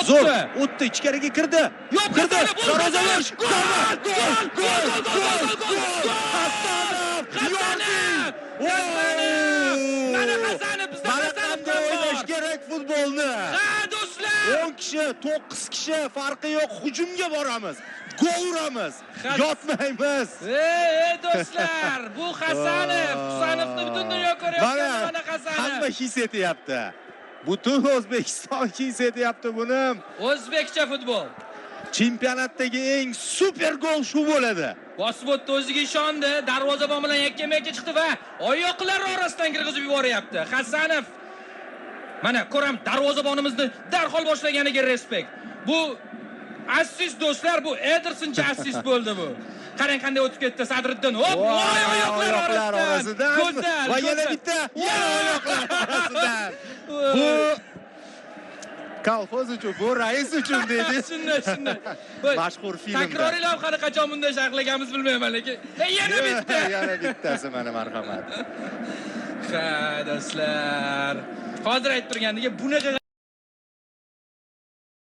Zo'r, o'tdi, ichkariga kirdi. Yo'q, kirdi. Darvozalash. Gol! Hasanov! Mana Hasanov bizda Hasanov o'ynash kerak futbolni. Ha, do'stlar! 10 kishi, 9 kishi farqi yo'q, hujumga boramiz. Gol uramiz. Yotmaymiz. Ey do'stlar, bu Hasanov. Hasanovni butun dunyo ko'ryapti, mana Hasanov. Hamma his etyapti. Butun O'zbekiston his etyapti buni. O'zbekcha futbol. Chempionatdagi eng super gol shu bo'ladi. Bosib o'tdi, o'ziga ishondi, darvozabon bilan yakkama-yakka chiqdi va oyoqlari orasidan kirgizib yuboryapti. Hasanov. Mana ko'ram, darvozabonimizni darhol boshlaganiga respekt. Bu assist do'stlar, bu Edersoncha assist bo'ldi bu. Qarang qanday o'tib ketdi Sadriddin. Hop, oyoqlar orasidan. Go'zal. Va yana bitta oyoqlar orasidan. Bu kolxoz uchun, bu rais uchun dedi. Shunday. Mashhur filmda. Takroriy lavhani qachon bunday sharhlaganimiz bilmayman, lekin yana bitta. Yana bittasi mana marhamat. Ha, do'stlar. Hozir aytib turgandek, bunaqa